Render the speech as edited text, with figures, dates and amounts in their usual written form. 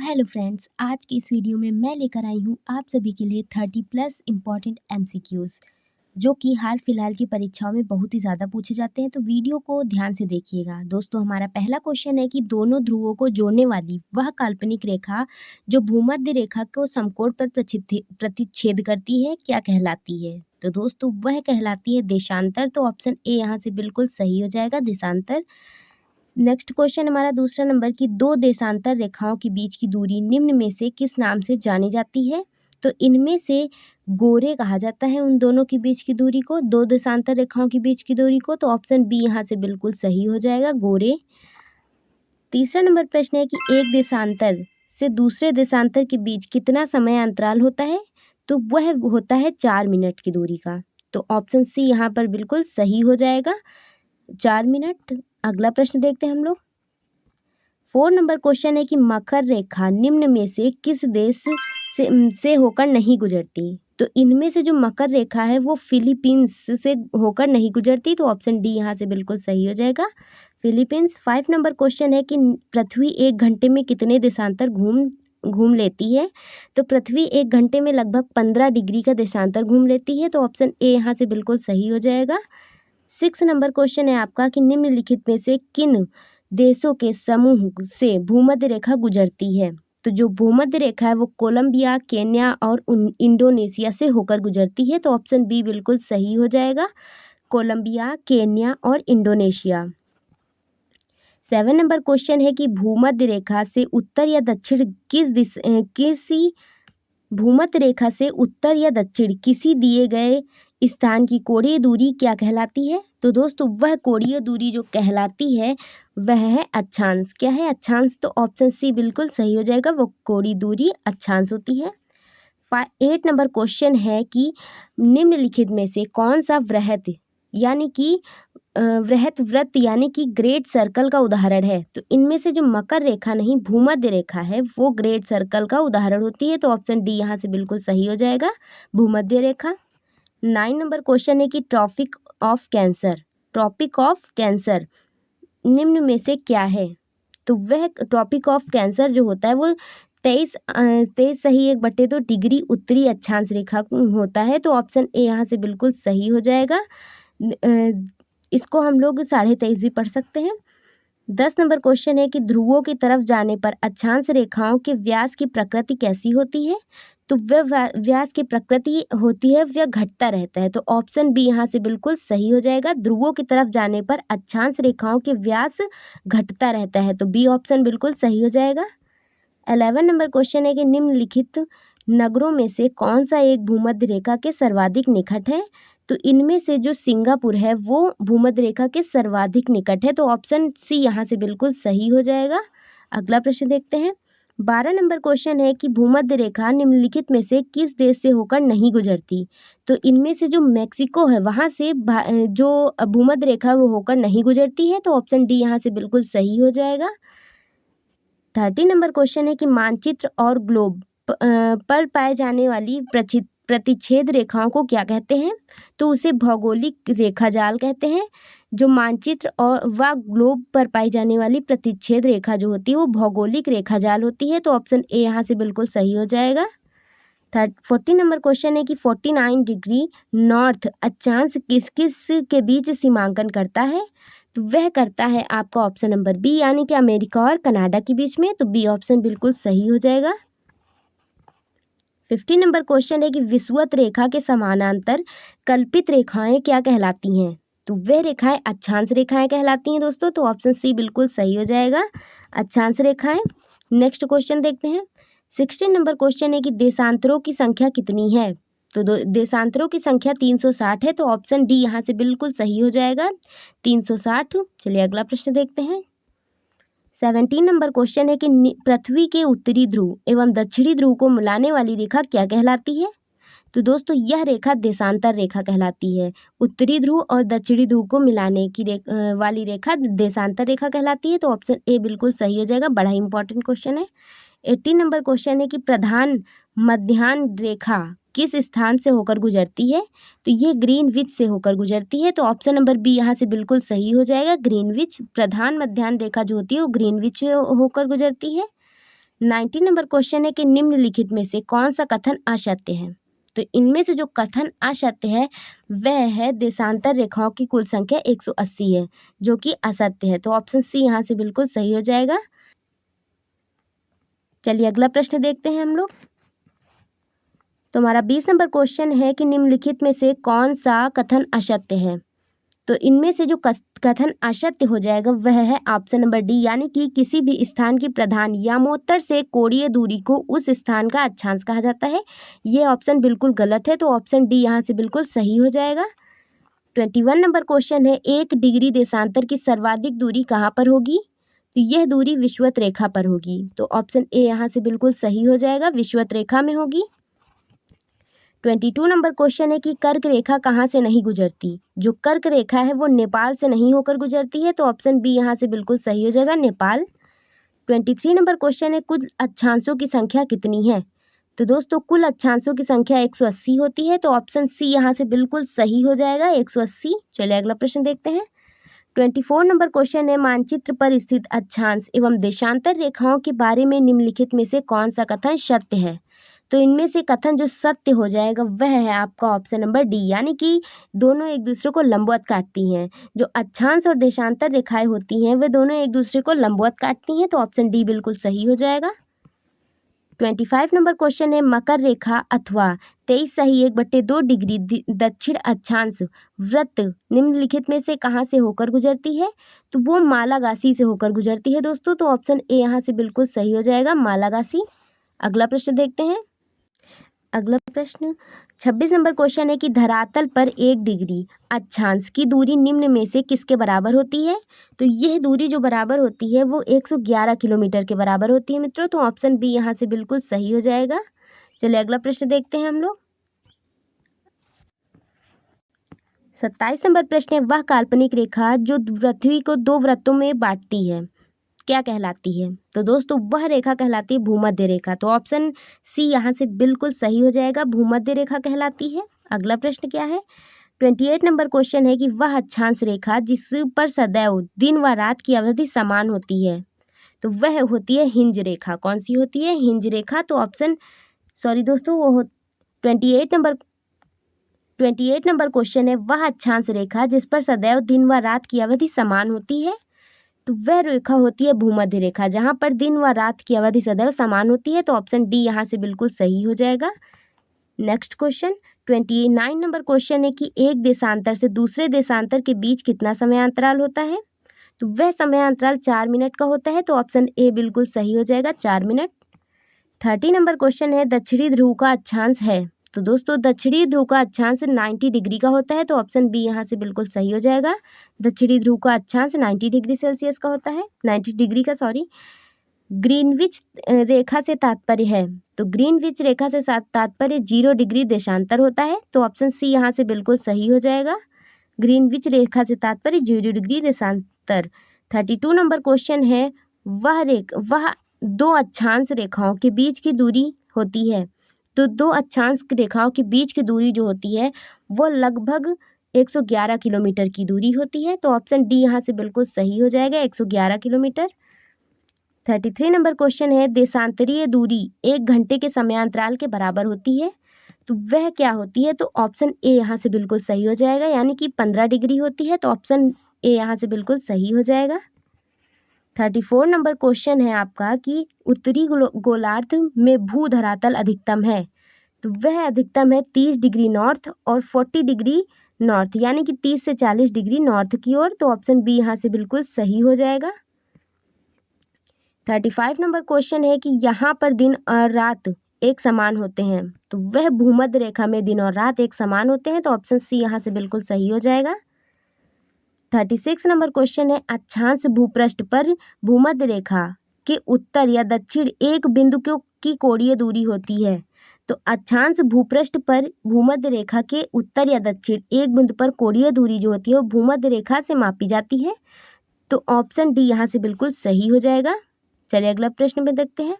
Hello friends, आज की इस वीडियो में मैं लेकर आई हूँ आप सभी के लिए 30+ इम्पॉर्टेंट एमसीक्यूज़ जो कि हाल फिलहाल की परीक्षाओं में बहुत ही ज़्यादा पूछे जाते हैं। तो वीडियो को ध्यान से देखिएगा। दोस्तों, हमारा पहला क्वेश्चन है कि दोनों ध्रुवों को जोड़ने वाली वह काल्पनिक रेखा जो भूमध्य रेखा को समकोण पर प्रतिच्छेद करती है क्या कहलाती है? तो दोस्तों, वह कहलाती है देशांतर। तो ऑप्शन ए यहाँ से बिल्कुल सही हो जाएगा, देशांतर। नेक्स्ट क्वेश्चन हमारा दूसरा नंबर की दो देशांतर रेखाओं के बीच की दूरी निम्न में से किस नाम से जानी जाती है? तो इनमें से गोरे कहा जाता है उन दोनों के बीच की दूरी को, दो देशांतर रेखाओं के बीच की दूरी को। तो ऑप्शन बी यहाँ से बिल्कुल सही हो जाएगा, गोरे। तीसरा नंबर प्रश्न है कि एक देशांतर से दूसरे देशांतर के बीच कितना समय अंतराल होता है? तो वह होता है 4 मिनट की दूरी का। तो ऑप्शन सी यहाँ पर बिल्कुल सही हो जाएगा, 4 मिनट। अगला प्रश्न देखते हैं हम लोग। 4 नंबर क्वेश्चन है कि मकर रेखा निम्न में से किस देश से होकर नहीं गुजरती? तो इनमें से जो मकर रेखा है वो फिलीपींस से होकर नहीं गुजरती। तो ऑप्शन डी यहाँ से बिल्कुल सही हो जाएगा, फिलीपींस। 5 नंबर क्वेश्चन है कि पृथ्वी 1 घंटे में कितने देशांतर घूम लेती है? तो पृथ्वी 1 घंटे में लगभग 15 डिग्री का देशांतर घूम लेती है। तो ऑप्शन ए यहाँ से बिल्कुल सही हो जाएगा। 6 नंबर क्वेश्चन है आपका कि निम्नलिखित में से किन देशों के समूह से भूमध्य रेखा गुजरती है? तो जो भूमध्य रेखा है वो कोलंबिया, केन्या और इंडोनेशिया से होकर गुजरती है। तो ऑप्शन बी बिल्कुल सही हो जाएगा, कोलंबिया, केन्या और इंडोनेशिया। 7 नंबर क्वेश्चन है कि भूमध्य रेखा से उत्तर या दक्षिण भूमध्य रेखा से उत्तर या दक्षिण किसी दिए गए स्थान की कोणीय दूरी क्या कहलाती है? तो दोस्तों, वह कोणीय दूरी जो कहलाती है वह है अक्षांश। क्या है? अक्षांश। तो ऑप्शन सी बिल्कुल सही हो जाएगा, वो कोणीय दूरी अक्षांश होती है। 8 नंबर क्वेश्चन है कि निम्नलिखित में से कौन सा वृहत वृत्त यानी कि ग्रेट सर्कल का उदाहरण है? तो इनमें से जो मकर रेखा नहीं, भूमध्य रेखा है वो ग्रेट सर्कल का उदाहरण होती है। तो ऑप्शन डी यहाँ से बिल्कुल सही हो जाएगा, भूमध्य रेखा। 9 नंबर क्वेश्चन है कि ट्रॉपिक ऑफ कैंसर निम्न में से क्या है? तो वह ट्रॉपिक ऑफ कैंसर जो होता है वो 23 सही 1/2 डिग्री उत्तरी अक्षांश रेखा होता है। तो ऑप्शन ए यहाँ से बिल्कुल सही हो जाएगा। इसको हम लोग 23.5 भी पढ़ सकते हैं। 10 नंबर क्वेश्चन है कि ध्रुवों की तरफ जाने पर अक्षांश रेखाओं के व्यास की प्रकृति कैसी होती है? तो वह व्यास की प्रकृति होती है वह घटता रहता है। तो ऑप्शन बी यहाँ से बिल्कुल सही हो जाएगा, ध्रुवों की तरफ जाने पर अक्षांश रेखाओं के व्यास घटता रहता है। तो बी ऑप्शन बिल्कुल सही हो जाएगा। 11 नंबर क्वेश्चन है कि निम्नलिखित नगरों में से कौन सा एक भूमध्य रेखा के सर्वाधिक निकट है? तो इनमें से जो सिंगापुर है वो भूमध्य रेखा के सर्वाधिक निकट है। तो ऑप्शन सी यहाँ से बिल्कुल सही हो जाएगा। अगला प्रश्न देखते हैं। 12 नंबर क्वेश्चन है कि भूमध्य रेखा निम्नलिखित में से किस देश से होकर नहीं गुजरती? तो इनमें से जो मैक्सिको है वहाँ से जो भूमध्य रेखा वो होकर नहीं गुजरती है। तो ऑप्शन डी यहाँ से बिल्कुल सही हो जाएगा। 30 नंबर क्वेश्चन है कि मानचित्र और ग्लोब पर पाए जाने वाली प्रतिच्छेद रेखाओं को क्या कहते हैं? तो उसे भौगोलिक रेखाजाल कहते हैं। जो मानचित्र और व ग्लोब पर पाई जाने वाली प्रतिच्छेद रेखा जो होती है वो भौगोलिक रेखाजाल होती है। तो ऑप्शन ए यहाँ से बिल्कुल सही हो जाएगा। 40 नंबर क्वेश्चन है कि 49 डिग्री नॉर्थ अक्षांश किस किस के बीच सीमांकन करता है? तो वह करता है आपका ऑप्शन नंबर बी यानी कि अमेरिका और कनाडा के बीच में। तो बी ऑप्शन बिल्कुल सही हो जाएगा। 50 नंबर क्वेश्चन है कि विषुवत रेखा के समानांतर कल्पित रेखाएं क्या कहलाती हैं? तो वह रेखाएं अक्षांश रेखाएं कहलाती हैं दोस्तों। तो ऑप्शन सी बिल्कुल सही हो जाएगा, अक्षांश रेखाएं। नेक्स्ट क्वेश्चन देखते हैं। 16 नंबर क्वेश्चन है कि देशांतरों की संख्या कितनी है? तो देशांतरों की संख्या 360 है। तो ऑप्शन डी यहाँ से बिल्कुल सही हो जाएगा, 360। चलिए अगला प्रश्न देखते हैं। 17 नंबर क्वेश्चन है कि पृथ्वी के उत्तरी ध्रुव एवं दक्षिणी ध्रुव को मिलाने वाली रेखा क्या कहलाती है? तो दोस्तों, यह रेखा देशांतर रेखा कहलाती है। उत्तरी ध्रुव और दक्षिणी ध्रुव को मिलाने की वाली रेखा देशांतर रेखा कहलाती है। तो ऑप्शन ए बिल्कुल सही हो जाएगा, बड़ा इंपॉर्टेंट क्वेश्चन है। 18 नंबर क्वेश्चन है कि प्रधान मध्याह्न रेखा किस स्थान से होकर गुजरती है? तो ये ग्रीनविच से होकर गुजरती है। तो ऑप्शन नंबर बी यहाँ से बिल्कुल सही हो जाएगा, ग्रीनविच। प्रधान मध्याह्न रेखा जो होती है वो ग्रीनविच होकर गुजरती है। 19 नंबर क्वेश्चन है कि निम्नलिखित में से कौन सा कथन असत्य है। तो इनमें से जो कथन असत्य है वह है देशांतर रेखाओं की कुल संख्या 180 है, जो कि असत्य है। तो ऑप्शन सी यहाँ से बिल्कुल सही हो जाएगा। चलिए अगला प्रश्न देखते हैं हम लोग। तो हमारा 20 नंबर क्वेश्चन है कि निम्नलिखित में से कौन सा कथन असत्य है। तो इनमें से जो कथन असत्य हो जाएगा वह है ऑप्शन नंबर डी, यानी कि किसी भी स्थान की प्रधान यामोत्तर से कोणीय दूरी को उस स्थान का अक्षांश कहा जाता है। ये ऑप्शन बिल्कुल गलत है, तो ऑप्शन डी यहाँ से बिल्कुल सही हो जाएगा। 21 नंबर क्वेश्चन है 1 डिग्री देशांतर की सर्वाधिक दूरी कहाँ पर होगी। तो यह दूरी विषुवत रेखा पर होगी। तो ऑप्शन ए यहाँ से बिल्कुल सही हो जाएगा, विषुवत रेखा में होगी। 22 नंबर क्वेश्चन है कि कर्क रेखा कहाँ से नहीं गुजरती। जो कर्क रेखा है वो नेपाल से नहीं होकर गुजरती है। तो ऑप्शन बी यहाँ से बिल्कुल सही हो जाएगा, नेपाल। 23 नंबर क्वेश्चन है कुल अक्षांशों की संख्या कितनी है। तो दोस्तों कुल अक्षांशों की संख्या 180 होती है। तो ऑप्शन सी यहाँ से बिल्कुल सही हो जाएगा, 180। चलिए अगला प्रश्न देखते हैं। 24 नंबर क्वेश्चन है मानचित्र पर स्थित अक्षांश एवं देशांतर रेखाओं के बारे में निम्नलिखित में से कौन सा कथन सत्य है। तो इनमें से कथन जो सत्य हो जाएगा वह है आपका ऑप्शन नंबर डी, यानी कि दोनों एक दूसरे को लंबवत काटती हैं। जो अक्षांश और देशांतर रेखाएं होती हैं वे दोनों एक दूसरे को लंबवत काटती हैं। तो ऑप्शन डी बिल्कुल सही हो जाएगा। 25 नंबर क्वेश्चन है मकर रेखा अथवा 23 डिग्री दक्षिण अक्षांश वृत्त निम्नलिखित में से कहाँ से होकर गुजरती है। तो वो मालागासी से होकर गुजरती है दोस्तों। तो ऑप्शन ए यहाँ से बिल्कुल सही हो जाएगा, मालागासी। अगला प्रश्न देखते हैं। अगला प्रश्न 26 नंबर क्वेश्चन है कि धरातल पर 1 डिग्री अक्षांश की दूरी निम्न में से किसके बराबर होती है। तो यह दूरी जो बराबर होती है वो 111 किलोमीटर के बराबर होती है मित्रों। तो ऑप्शन बी यहाँ से बिल्कुल सही हो जाएगा। चलिए अगला प्रश्न देखते हैं हम लोग। 27 नंबर प्रश्न है वह काल्पनिक रेखा जो पृथ्वी को 2 वृत्तों में बांटती है क्या कहलाती है। तो दोस्तों वह रेखा कहलाती है भूमध्य रेखा। तो ऑप्शन सी यहाँ से बिल्कुल सही हो जाएगा, भूमध्य रेखा कहलाती है। अगला प्रश्न क्या है। 28 नंबर क्वेश्चन है कि वह अक्षांश रेखा जिस पर सदैव दिन व रात की अवधि समान होती है। तो वह होती है हिंज रेखा। कौन सी होती है, हिंज रेखा। तो ऑप्शन सॉरी दोस्तों वो 28 नंबर क्वेश्चन है वह अक्षांश रेखा जिस पर सदैव दिन व रात की अवधि समान होती है। तो वह रेखा होती है भूमध्य रेखा, जहाँ पर दिन व रात की अवधि सदैव समान होती है। तो ऑप्शन डी यहाँ से बिल्कुल सही हो जाएगा। नेक्स्ट क्वेश्चन 29 नंबर क्वेश्चन है कि एक देशांतर से दूसरे देशांतर के बीच कितना समय अंतराल होता है। तो वह समय अंतराल 4 मिनट का होता है। तो ऑप्शन ए बिल्कुल सही हो जाएगा, 4 मिनट। 30 नंबर क्वेश्चन है दक्षिणी ध्रुव का अक्षांश है। तो दोस्तों दक्षिणी ध्रुव का अक्षांश 90 डिग्री का होता है। तो ऑप्शन बी यहाँ से बिल्कुल सही हो जाएगा। दक्षिणी ध्रुव का अक्षांश 90 डिग्री सेल्सियस का होता है, 90 डिग्री का सॉरी। ग्रीनविच रेखा से तात्पर्य है। तो ग्रीनविच रेखा से तात्पर्य 0 डिग्री देशांतर होता है। तो ऑप्शन सी यहाँ से बिल्कुल सही हो जाएगा। ग्रीनविच रेखा से तात्पर्य 0 डिग्री देशांतर। 32 नंबर क्वेश्चन है वह 2 अक्षांश रेखाओं के बीच की दूरी होती है। तो 2 अक्षांश रेखाओं के बीच की दूरी जो होती है वो लगभग 111 किलोमीटर की दूरी होती है। तो ऑप्शन डी यहाँ से बिल्कुल सही हो जाएगा, 111 किलोमीटर। 33 नंबर क्वेश्चन है देशांतरीय दूरी 1 घंटे के समयांतराल के बराबर होती है। तो वह क्या होती है। तो ऑप्शन ए यहाँ से बिल्कुल सही हो जाएगा, यानी कि 15 डिग्री होती है। तो ऑप्शन ए यहाँ से बिल्कुल सही हो जाएगा। 34 नंबर क्वेश्चन है आपका कि उत्तरी गोलार्ध में भू धरातल अधिकतम है। तो वह अधिकतम है 30 डिग्री नॉर्थ और 40 डिग्री नॉर्थ, यानी कि 30 से 40 डिग्री नॉर्थ की ओर। तो ऑप्शन बी यहाँ से बिल्कुल सही हो जाएगा। 35 नंबर क्वेश्चन है कि यहाँ पर दिन और रात एक समान होते हैं। तो वह भूमध्य रेखा में दिन और रात एक समान होते हैं। तो ऑप्शन सी यहाँ से बिल्कुल सही हो जाएगा। 36 नंबर क्वेश्चन है अक्षांश भूपृष्ठ पर भूमध्य रेखा के उत्तर या दक्षिण एक बिंदु की कोणीय दूरी होती है। तो अक्षांश भूपृष्ठ पर भूमध्य रेखा के उत्तर या दक्षिण एक बिंदु पर कोणीय दूरी जो होती है वो भूमध्य रेखा से मापी जाती है। तो ऑप्शन डी यहाँ से बिल्कुल सही हो जाएगा। चलिए अगला प्रश्न में देखते हैं।